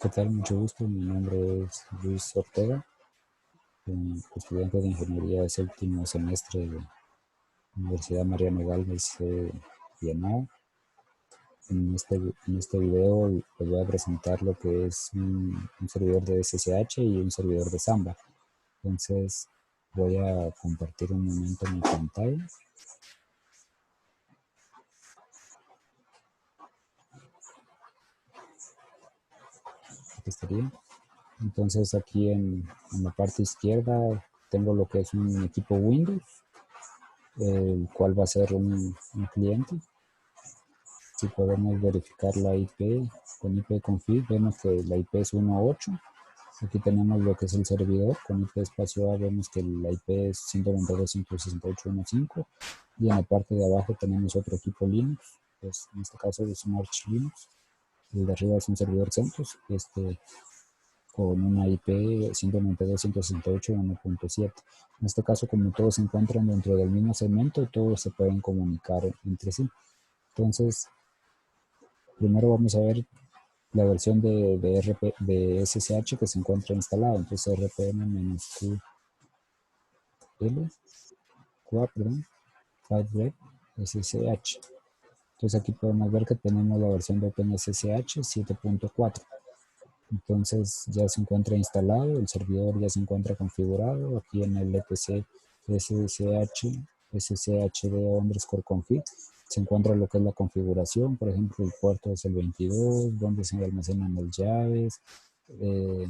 ¿Qué tal? Mucho gusto. Mi nombre es Luis Ortega, estudiante de Ingeniería de séptimo semestre de la Universidad Mariano Gálvez de Viena. En este video les voy a presentar lo que es un servidor de SSH y un servidor de Samba. Entonces voy a compartir un momento mi pantalla. Aquí estaría. Entonces aquí en la parte izquierda tengo lo que es un equipo Windows, el cual va a ser un cliente. Si podemos verificar la IP con ipconfig, vemos que la IP es 1.8. Aquí tenemos lo que es el servidor. Con IP espacio A vemos que la IP es 192.168.1.5. Y en la parte de abajo tenemos otro equipo Linux. Pues en este caso es un Arch Linux. El de arriba es un servidor CentOS. Con una IP 192.168.1.7. En este caso, como todos se encuentran dentro del mismo segmento, todos se pueden comunicar entre sí. Entonces, primero vamos a ver la versión de SSH que se encuentra instalada. Entonces rpm-q l perdón, filebref SSH. Entonces aquí podemos ver que tenemos la versión de OpenSSH 7.4. Entonces ya se encuentra instalado, el servidor ya se encuentra configurado. Aquí en el etc sshd_config se encuentra lo que es la configuración. Por ejemplo, el puerto es el 22, donde se almacenan las llaves, eh,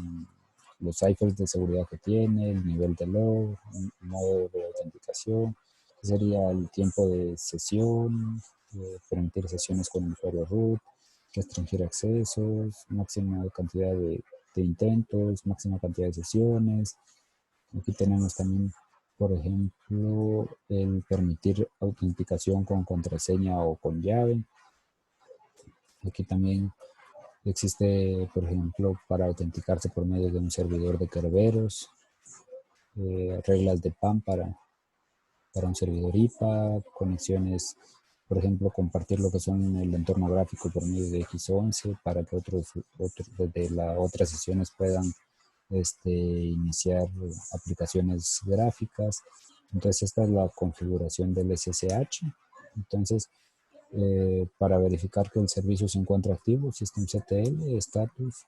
los ciphers de seguridad que tiene, el nivel de log, modo de autenticación, sería el tiempo de sesión, permitir sesiones con el usuario root, restringir accesos, máxima cantidad de intentos, máxima cantidad de sesiones. Aquí tenemos también, por ejemplo, el permitir autenticación con contraseña o con llave. Aquí también existe, por ejemplo, para autenticarse por medio de un servidor de Kerberos, reglas de PAN para un servidor IPA, conexiones, por ejemplo, compartir lo que son el entorno gráfico por medio de X11 para que otros de las otras sesiones puedan iniciar aplicaciones gráficas. Entonces esta es la configuración del SSH. Entonces, para verificar que el servicio se encuentra activo, systemctl, status,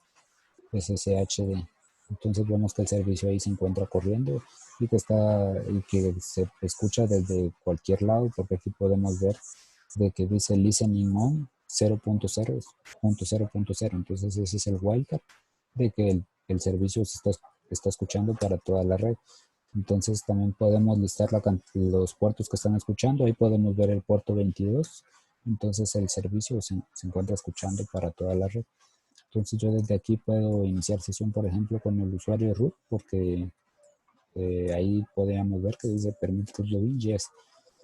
SSHD. Entonces vemos que el servicio ahí se encuentra corriendo y que se escucha desde cualquier lado, porque aquí podemos ver de que dice listening on 0.0.0.0. Entonces ese es el wildcard de que el servicio se está escuchando para toda la red. Entonces también podemos listar los puertos que están escuchando. Ahí podemos ver el puerto 22. Entonces el servicio se encuentra escuchando para toda la red. Entonces yo desde aquí puedo iniciar sesión, por ejemplo, con el usuario root, porque ahí podríamos ver que dice permit root login, yes.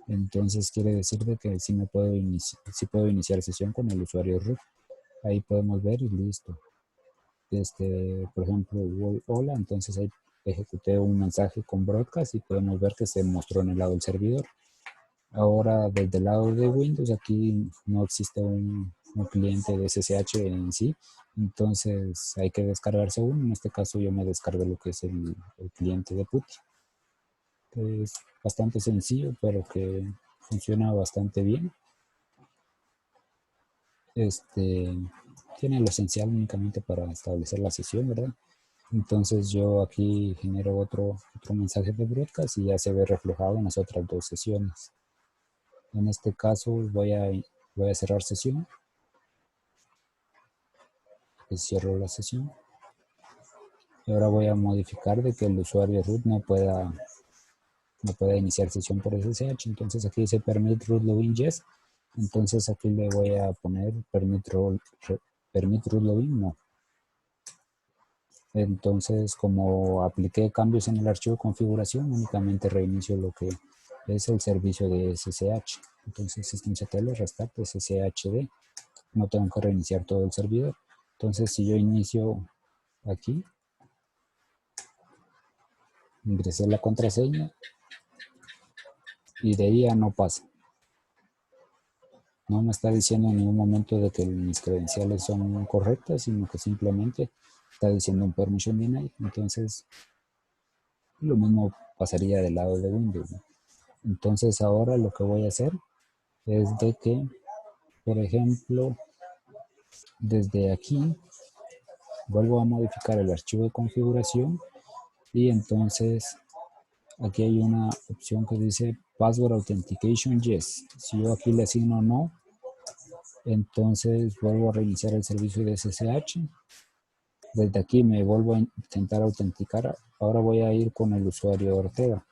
Entonces quiere decir de que sí puedo iniciar sesión con el usuario root. Ahí podemos ver y listo. Por ejemplo, hola, entonces ahí ejecuté un mensaje con broadcast y podemos ver que se mostró en el lado del servidor. Ahora, desde el lado de Windows, aquí no existe un cliente de SSH en sí, entonces hay que descargarse uno. En este caso yo me descargué lo que es el cliente de PuTTY. Es bastante sencillo, pero que funciona bastante bien. Tiene lo esencial únicamente para establecer la sesión, ¿verdad? Entonces yo aquí genero otro mensaje de broadcast y ya se ve reflejado en las otras dos sesiones. En este caso voy a cerrar sesión. Cierro la sesión. Y ahora voy a modificar de que el usuario root no pueda iniciar sesión por SSH. Entonces aquí dice permit root login yes. Entonces aquí le voy a poner permit root login no. Entonces, como apliqué cambios en el archivo de configuración, únicamente reinicio lo que es el servicio de SSH. Entonces, systemctl restart sshd. No tengo que reiniciar todo el servidor. Entonces, si yo inicio aquí, ingresé la contraseña y de ahí ya no pasa. no me está diciendo en ningún momento de que mis credenciales son correctas, sino que simplemente está diciendo un permission denied. Entonces, lo mismo pasaría del lado de Windows, ¿no? Entonces, ahora lo que voy a hacer es de que, por ejemplo, desde aquí vuelvo a modificar el archivo de configuración y entonces aquí hay una opción que dice Password Authentication Yes. Si yo aquí le asigno no, entonces vuelvo a reiniciar el servicio de SSH. Desde aquí me vuelvo a intentar autenticar. Ahora voy a ir con el usuario Ortega.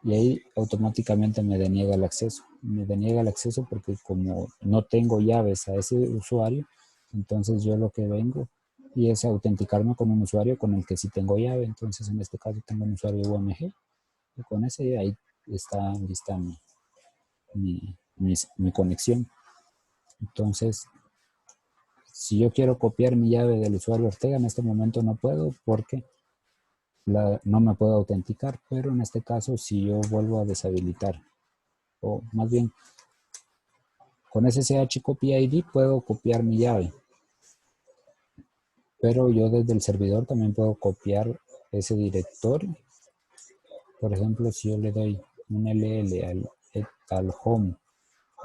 Y ahí automáticamente me deniega el acceso. Me deniega el acceso porque como no tengo llaves a ese usuario, entonces yo lo que vengo y es autenticarme con un usuario con el que sí tengo llave. Entonces en este caso tengo un usuario UMG y con ese ahí está lista mi conexión. Entonces, si yo quiero copiar mi llave del usuario Ortega, en este momento no puedo porque no me puedo autenticar, pero en este caso si yo vuelvo a deshabilitar, o más bien con SSH Copy ID puedo copiar mi llave, pero yo desde el servidor también puedo copiar ese directorio. Por ejemplo, si yo le doy un LL al home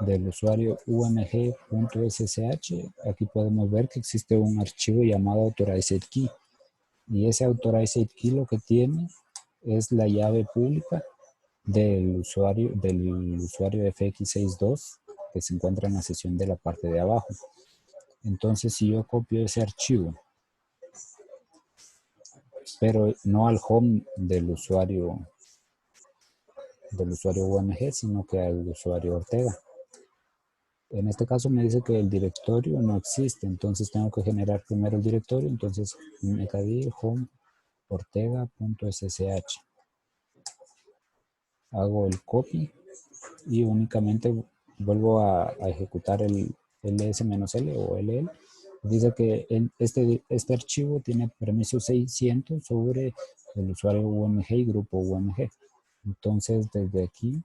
del usuario umg.ssh, aquí podemos ver que existe un archivo llamado authorized key, y ese authorized key lo que tiene es la llave pública del usuario FX62 que se encuentra en la sesión de la parte de abajo. Entonces, si yo copio ese archivo, pero no al home del usuario UMG, sino que al usuario Ortega. En este caso me dice que el directorio no existe, entonces tengo que generar primero el directorio. Entonces mkdir home ortega.ssh, hago el copy y únicamente vuelvo a ejecutar el ls-l o ll. Dice que este archivo tiene permiso 600 sobre el usuario UMG y grupo UMG. Entonces desde aquí,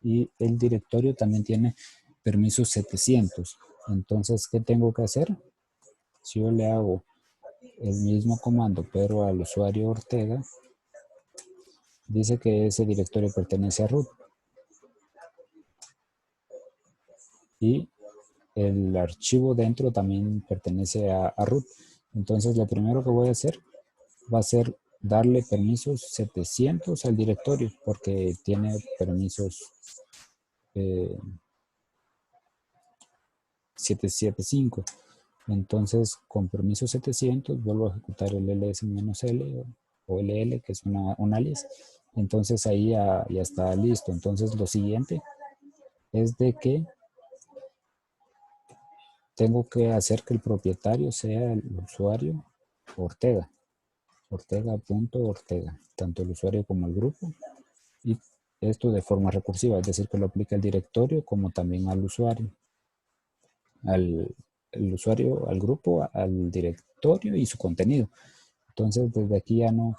y el directorio también tiene permiso 700. Entonces, ¿qué tengo que hacer? Si yo le hago el mismo comando pero al usuario Ortega, dice que ese directorio pertenece a root y el archivo dentro también pertenece a root. Entonces lo primero que voy a hacer va a ser darle permisos 700 al directorio porque tiene permisos 775. Entonces con permiso 700 vuelvo a ejecutar el ls-l o ll, que es un alias. Entonces ahí ya está listo. Entonces lo siguiente es de que tengo que hacer que el propietario sea el usuario Ortega, ortega.ortega, tanto el usuario como el grupo, y esto de forma recursiva, es decir, que lo aplica al directorio como también al usuario, el usuario, al grupo, al directorio y su contenido. Entonces desde aquí ya no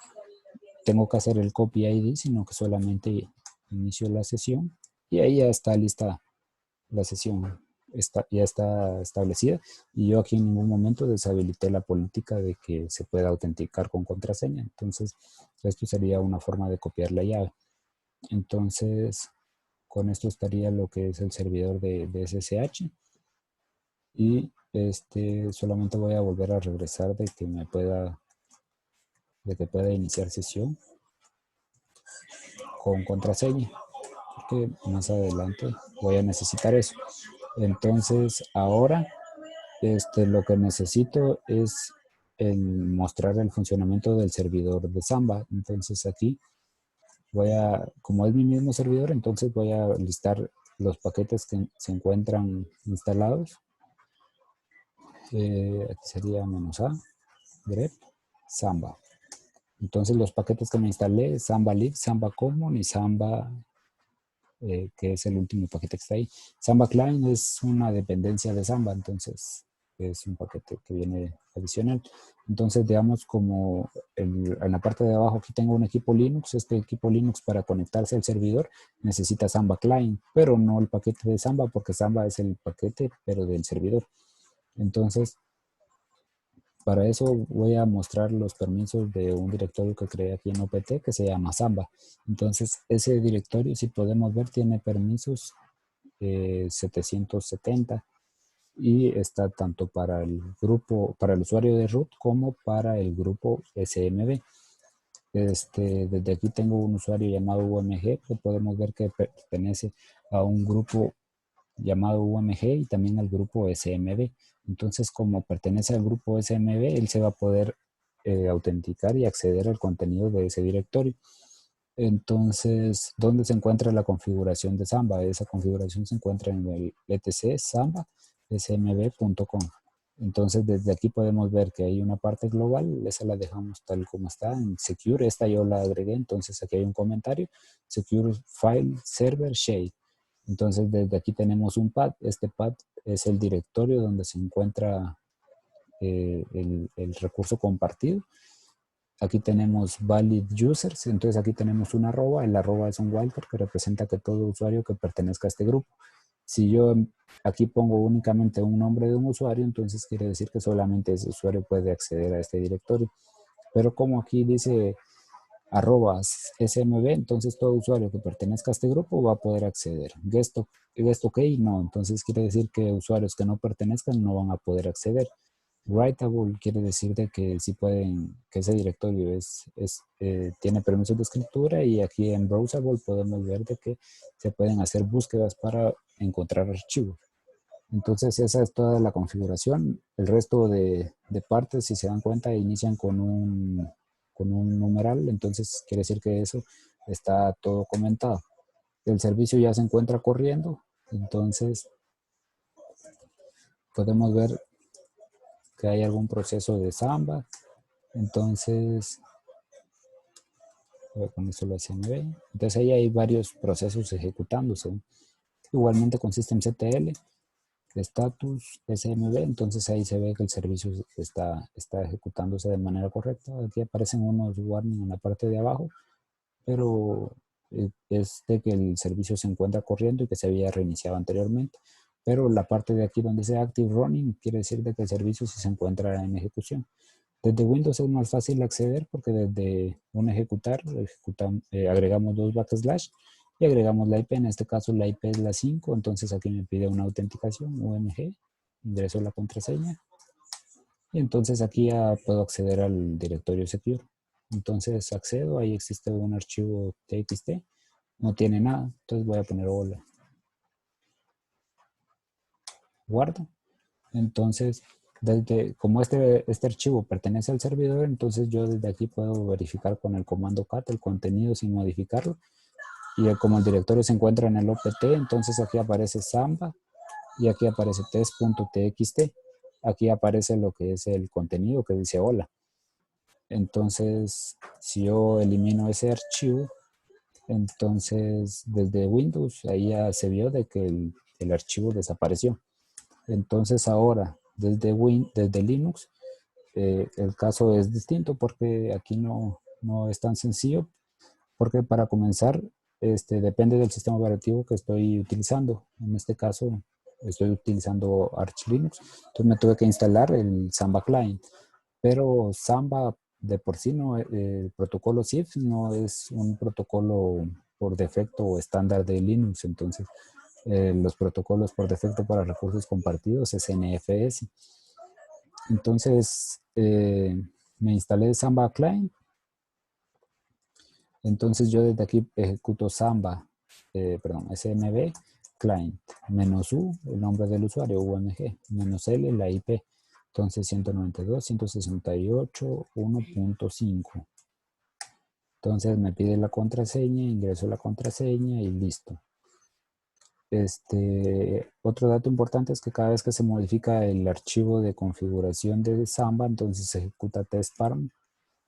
tengo que hacer el copy ID, sino que solamente inicio la sesión y ahí ya está lista la sesión. Ya está establecida y yo aquí en ningún momento deshabilité la política de que se pueda autenticar con contraseña. Entonces esto sería una forma de copiar la llave. Entonces con esto estaría lo que es el servidor de SSH y solamente voy a volver a regresar de que pueda iniciar sesión con contraseña, porque más adelante voy a necesitar eso. Entonces ahora lo que necesito es mostrar el funcionamiento del servidor de Samba. Entonces aquí como es mi mismo servidor, entonces voy a listar los paquetes que se encuentran instalados. Aquí sería -a, grep, Samba. Entonces los paquetes que me instalé, Samba Lib, Samba Common y Samba, que es el último paquete que está ahí. Samba Client es una dependencia de Samba, entonces es un paquete que viene adicional. Entonces, digamos, como en la parte de abajo aquí tengo un equipo Linux, este equipo Linux para conectarse al servidor necesita Samba Client, pero no el paquete de Samba, porque Samba es el paquete, pero del servidor. Entonces, para eso voy a mostrar los permisos de un directorio que creé aquí en OPT que se llama Samba. Entonces, ese directorio, si podemos ver, tiene permisos 770 y está tanto para el grupo, para el usuario de root como para el grupo SMB. Desde aquí tengo un usuario llamado UMG que podemos ver que pertenece a un grupo llamado UMG y también al grupo SMB. Entonces, como pertenece al grupo SMB, él se va a poder autenticar y acceder al contenido de ese directorio. Entonces, ¿dónde se encuentra la configuración de Samba? Esa configuración se encuentra en el etc samba smb.com. Entonces, desde aquí podemos ver que hay una parte global, esa la dejamos tal como está, en Secure, esta yo la agregué, entonces aquí hay un comentario, Secure File Server Shade. Entonces, desde aquí tenemos un path, este path es el directorio donde se encuentra el recurso compartido. Aquí tenemos valid users, entonces aquí tenemos un arroba, el arroba es un wildcard que representa que todo usuario que pertenezca a este grupo. Si yo aquí pongo únicamente un nombre de un usuario, entonces quiere decir que solamente ese usuario puede acceder a este directorio. Pero como aquí dice arroba smb, entonces todo usuario que pertenezca a este grupo va a poder acceder. Guest OK, no, entonces quiere decir que usuarios que no pertenezcan no van a poder acceder. Writable quiere decir de que sí pueden, que ese directorio tiene permisos de escritura, y aquí en Browsable podemos ver de que se pueden hacer búsquedas para encontrar archivos. Entonces esa es toda la configuración. El resto de partes, si se dan cuenta, inician con un numeral, entonces quiere decir que eso está todo comentado. El servicio ya se encuentra corriendo, entonces podemos ver que hay algún proceso de Samba. Entonces, voy a poner solo SMB. Entonces ahí hay varios procesos ejecutándose. Igualmente con systemctl, status SMB, entonces ahí se ve que el servicio está ejecutándose de manera correcta. Aquí aparecen unos warnings en la parte de abajo, pero es de que el servicio se encuentra corriendo y que se había reiniciado anteriormente. Pero la parte de aquí donde dice Active Running quiere decir de que el servicio sí se encuentra en ejecución. Desde Windows es más fácil acceder porque desde un ejecutar agregamos dos backslash y agregamos la IP. En este caso la IP es la 5, entonces aquí me pide una autenticación, UMG, ingreso la contraseña y entonces aquí ya puedo acceder al directorio secure. Entonces accedo, ahí existe un archivo txt, no tiene nada, entonces voy a poner hola. Guardo. Entonces, como este archivo pertenece al servidor, entonces yo desde aquí puedo verificar con el comando cat el contenido sin modificarlo. Y como el directorio se encuentra en el OPT, entonces aquí aparece Samba y aquí aparece test.txt. Aquí aparece lo que es el contenido que dice hola. Entonces, si yo elimino ese archivo, entonces desde Windows ahí ya se vio de que el archivo desapareció. Entonces ahora desde Linux el caso es distinto porque aquí no es tan sencillo, porque para comenzar depende del sistema operativo que estoy utilizando. En este caso estoy utilizando Arch Linux, entonces me tuve que instalar el Samba Client, pero Samba de por sí no, el protocolo SIF no es un protocolo por defecto o estándar de Linux. Entonces los protocolos por defecto para recursos compartidos es NFS. Entonces me instalé Samba Client. Entonces yo desde aquí ejecuto Samba, SMB Client, -U, el nombre del usuario, UMG, -L, la IP. Entonces 192.168.1.5. Entonces me pide la contraseña, ingreso la contraseña y listo. Otro dato importante es que cada vez que se modifica el archivo de configuración de Samba, entonces se ejecuta testparm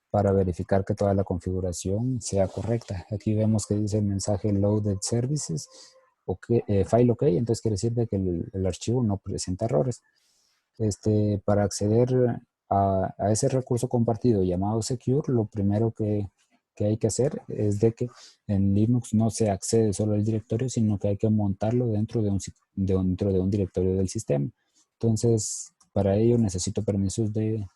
para verificar que toda la configuración sea correcta. Aquí vemos que dice el mensaje loaded services, file OK, entonces quiere decir que el archivo no presenta errores. Para acceder a ese recurso compartido llamado Secure, lo primero que hay que hacer es de que en Linux no se accede solo al directorio, sino que hay que montarlo dentro dentro de un directorio del sistema. Entonces, para ello necesito permisos de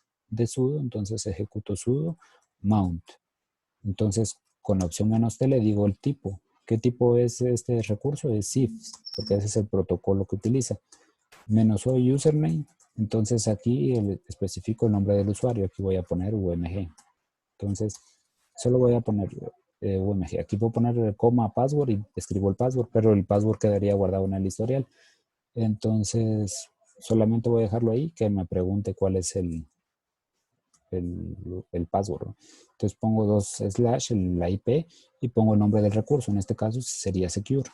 sudo, entonces ejecuto sudo mount. Entonces, con la opción "-t" le digo el tipo. ¿Qué tipo es este recurso? Es CIFS, porque ese es el protocolo que utiliza. -o username, entonces aquí especifico el nombre del usuario. Aquí voy a poner UMG. Entonces, solo voy a poner UMG. Aquí puedo poner coma password y escribo el password, pero el password quedaría guardado en el historial. Entonces, solamente voy a dejarlo ahí, que me pregunte cuál es el password, ¿no? Entonces pongo 2/ la IP y pongo el nombre del recurso. En este caso sería secure.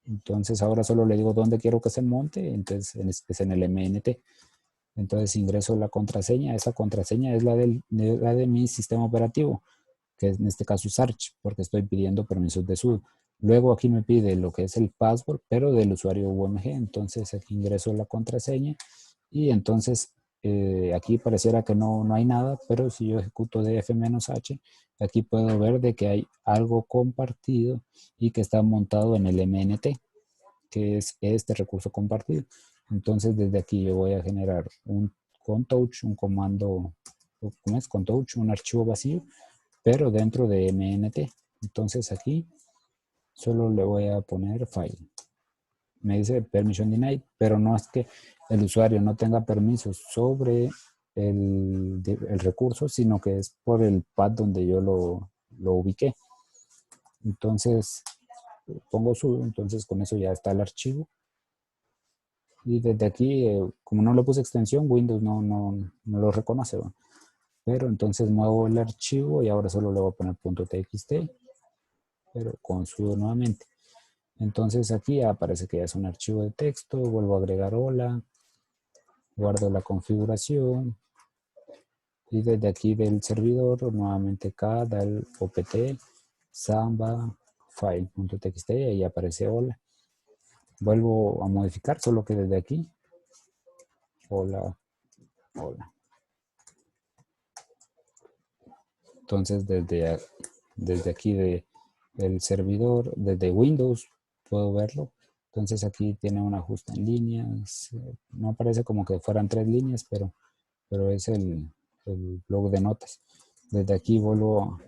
Entonces ahora solo le digo dónde quiero que se monte. Entonces es en el MNT. Entonces ingreso la contraseña. Esa contraseña es la de mi sistema operativo, que en este caso es Arch, porque estoy pidiendo permisos de sudo. Luego aquí me pide lo que es el password, pero del usuario UMG. Entonces aquí ingreso la contraseña y entonces aquí pareciera que no hay nada, pero si yo ejecuto df-h, aquí puedo ver de que hay algo compartido y que está montado en el MNT, que es este recurso compartido. Entonces desde aquí yo voy a generar un contouch, un comando, ¿cómo es? Contouch, un archivo vacío, pero dentro de MNT. Entonces aquí solo le voy a poner file. Me dice permission denied, pero no es que el usuario no tenga permisos sobre el recurso, sino que es por el path donde yo lo ubiqué. Entonces pongo sudo, entonces con eso ya está el archivo. Y desde aquí, como no le puse extensión, Windows no lo reconoce, ¿no? Pero entonces muevo el archivo y ahora solo le voy a poner .txt, pero con sudo nuevamente. Entonces aquí aparece que ya es un archivo de texto, vuelvo a agregar hola, guardo la configuración y desde aquí del servidor nuevamente el opt samba file.txt y ahí aparece hola. Vuelvo a modificar, solo que desde aquí, hola. Entonces desde aquí del servidor, desde Windows, puedo verlo. Entonces aquí tiene un ajuste en líneas. No parece como que fueran 3 líneas, pero es el blog de notas. Desde aquí vuelvo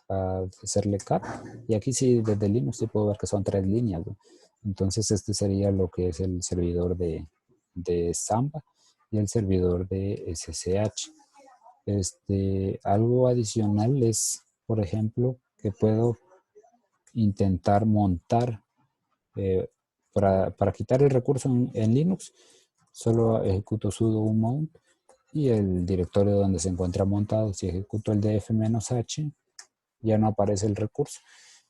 a hacerle cat. Y aquí sí, desde Linux sí puedo ver que son 3 líneas, ¿no? Entonces este sería lo que es el servidor de Samba y el servidor de SSH. Algo adicional es, por ejemplo, que puedo intentar montar, para quitar el recurso en Linux, solo ejecuto sudo mount y el directorio donde se encuentra montado. Si ejecuto el df-h, ya no aparece el recurso.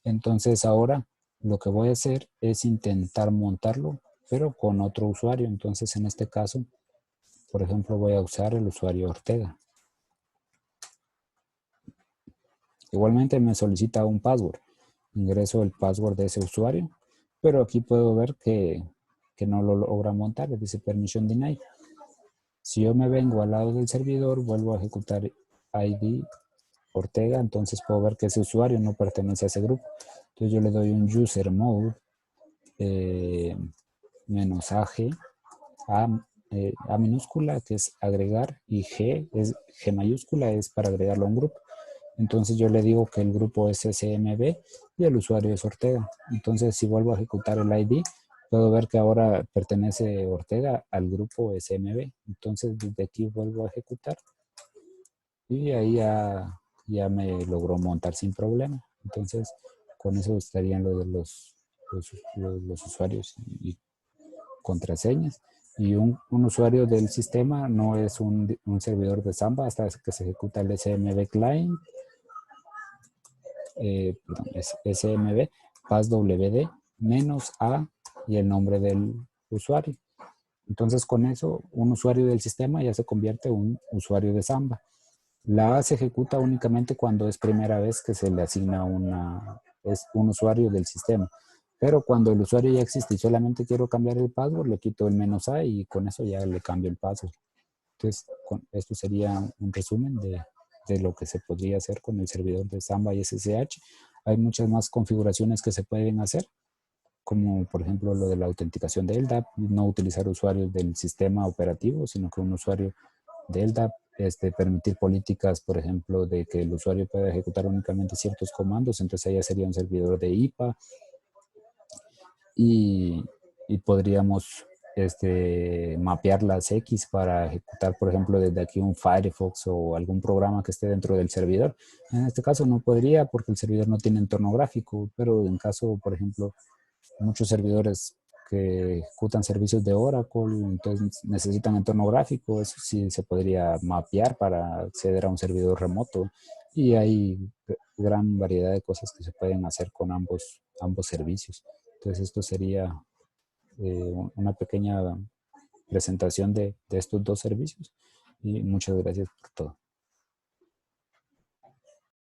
Entonces ahora lo que voy a hacer es intentar montarlo, pero con otro usuario. Entonces en este caso, por ejemplo, voy a usar el usuario Ortega. Igualmente me solicita un password. Ingreso el password de ese usuario, pero aquí puedo ver que no lo logra montar, le dice permission denied. Si yo me vengo al lado del servidor, vuelvo a ejecutar id Ortega, entonces puedo ver que ese usuario no pertenece a ese grupo. Entonces yo le doy un user mode -ag, a minúscula, que es agregar, y G mayúscula es para agregarlo a un grupo. Entonces yo le digo que el grupo es SMB y el usuario es Ortega. Entonces si vuelvo a ejecutar el ID, puedo ver que ahora pertenece Ortega al grupo SMB. Entonces desde aquí vuelvo a ejecutar y ahí ya me logró montar sin problema. Entonces con eso estarían lo de los usuarios y contraseñas. Y un usuario del sistema no es un servidor de Samba hasta que se ejecuta el SMB client, perdón, es SMB passwd -a y el nombre del usuario. Entonces con eso un usuario del sistema ya se convierte en un usuario de Samba. La A se ejecuta únicamente cuando es primera vez que se le asigna un usuario del sistema. Pero cuando el usuario ya existe y solamente quiero cambiar el password, le quito el "-a" y con eso ya le cambio el password. Entonces, esto sería un resumen de lo que se podría hacer con el servidor de Samba y SSH. Hay muchas más configuraciones que se pueden hacer, como por ejemplo lo de la autenticación de LDAP, no utilizar usuarios del sistema operativo, sino que un usuario de LDAP, permitir políticas, por ejemplo, de que el usuario pueda ejecutar únicamente ciertos comandos, entonces ahí sería un servidor de IPA y, y podríamos mapear las X para ejecutar, por ejemplo, desde aquí un Firefox o algún programa que esté dentro del servidor. En este caso no podría porque el servidor no tiene entorno gráfico, pero en caso, por ejemplo, muchos servidores que ejecutan servicios de Oracle, entonces necesitan entorno gráfico, eso sí se podría mapear para acceder a un servidor remoto y hay gran variedad de cosas que se pueden hacer con ambos servicios. Entonces esto sería una pequeña presentación de estos dos servicios y muchas gracias por todo.